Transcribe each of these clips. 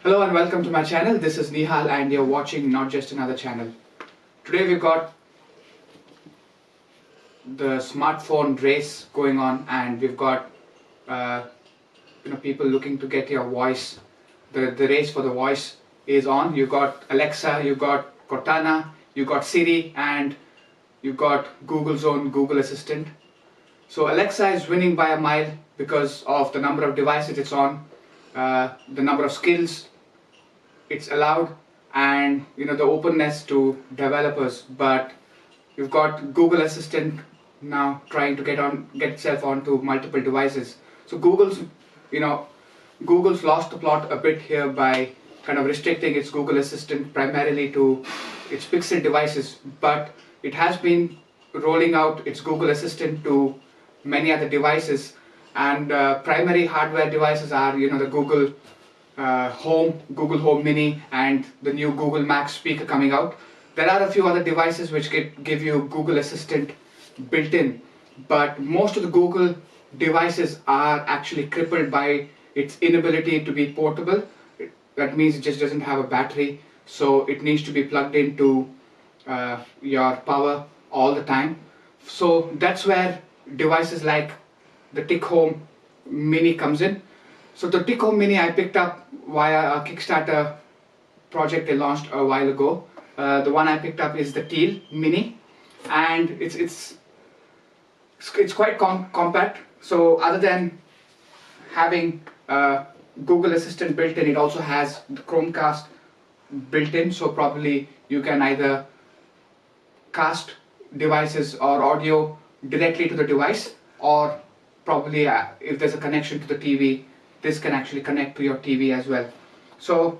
Hello and welcome to my channel. This is Nihal and you're watching Not Just Another Channel. Today we've got the smartphone race going on, and we've got people looking to get your voice. The race for the voice is on. You've got Alexa, you've got Cortana, you've got Siri, and you've got Google's own Google Assistant. So Alexa is winning by a mile because of the number of devices it's on, the number of skills it's allowed, and the openness to developers. But you've got Google Assistant now trying to get itself onto multiple devices. So Google's lost the plot a bit here by kind of restricting its Google Assistant primarily to its Pixel devices, but it has been rolling out its Google Assistant to many other devices, and primary hardware devices are the Google Home, Google Home Mini, and the new Google Max speaker coming out. There are a few other devices which give you Google Assistant built in, but most of the Google devices are actually crippled by its inability to be portable. That means it just doesn't have a battery, so it needs to be plugged into your power all the time. So that's where devices like the Tichome Mini comes in. So the Tichome Mini I picked up via a Kickstarter project they launched a while ago. The one I picked up is the Teal Mini, and it's quite compact. So other than having Google Assistant built in, it also has the Chromecast built in. So probably you can either cast devices or audio directly to the device, or probably if there's a connection to the TV, this can actually connect to your TV as well. So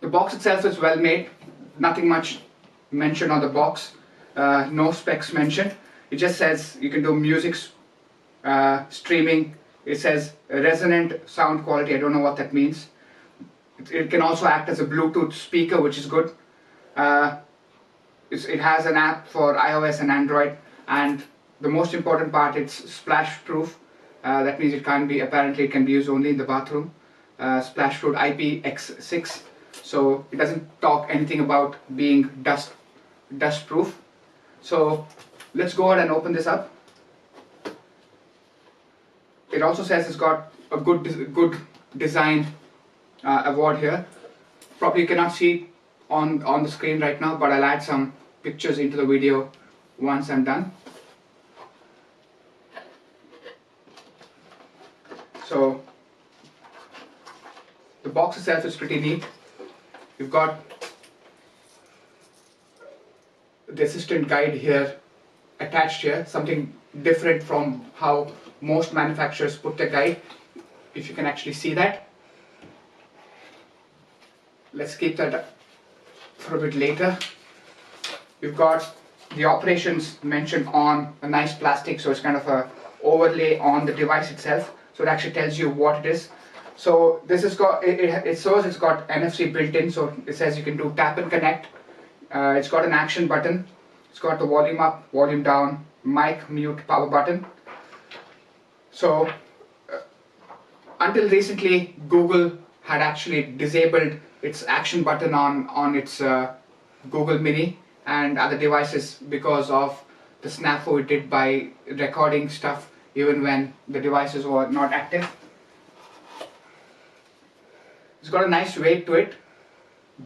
the box itself is well made. Nothing much mentioned on the box. No specs mentioned. It just says you can do music streaming. It says resonant sound quality. I don't know what that means. It can also act as a Bluetooth speaker, which is good. It has an app for iOS and Android, and the most important part, it's splash proof. That means it can be used only in the bathroom. Splash proof IPX6, so it doesn't talk anything about being dust proof. So let's go ahead and open this up. It also says it's got a good design award here. Probably you cannot see on the screen right now, but I'll add some pictures into the video once I'm done. So the box itself is pretty neat. You've got the assistant guide here attached here, something different from how most manufacturers put the guide, if you can actually see that. Let's keep that for a bit later. We've got the operations mentioned on a nice plastic, so it's kind of a overlay on the device itself. So it actually tells you what it is. So this has got, it shows it's got NFC built in. So it says you can do tap and connect. It's got an action button. It's got the volume up, volume down, mic, mute, power button. So until recently, Google had actually disabled its action button on its Google Mini and other devices because of the snafu it did by recording stuff even when the devices were not active. It's got a nice weight to it,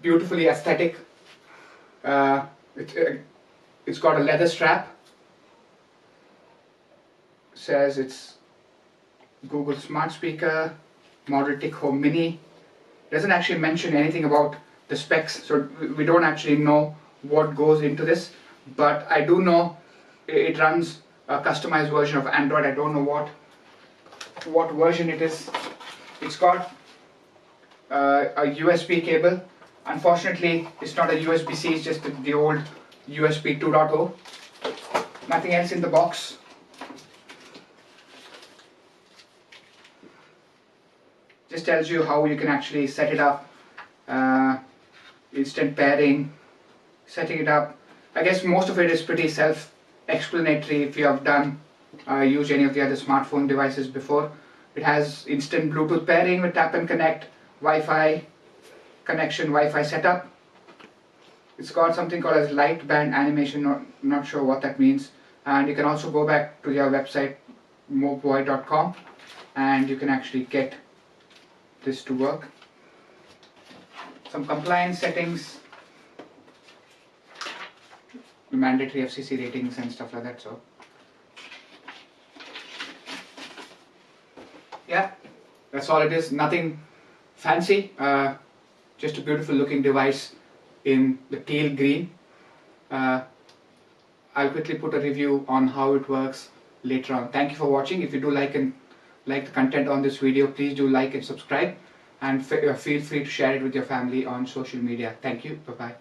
beautifully aesthetic. It's got a leather strap. It says it's Google smart speaker, model Tichome Mini. It doesn't actually mention anything about the specs, so we don't actually know what goes into this, but I do know it runs a customized version of Android. I don't know what version it is. It's got a USB cable. Unfortunately, it's not a USB-C, it's just the old USB 2.0. Nothing else in the box. Just tells you how you can actually set it up. Instant pairing, setting it up. I guess most of it is pretty self-explanatory if you have used any of the other smartphone devices before. It has instant Bluetooth pairing with tap and connect, Wi-Fi connection, Wi-Fi setup. It's got something called as light band animation, not sure what that means. And you can also go back to your website mobvoi.com and you can actually get this to work. Some compliance settings, the mandatory FCC ratings and stuff like that. So yeah, that's all it is. Nothing fancy, just a beautiful looking device in the teal green. I'll quickly put a review on how it works later on. Thank you for watching. If you do like the content on this video, please do like and subscribe, and feel free to share it with your family on social media. Thank you. Bye bye.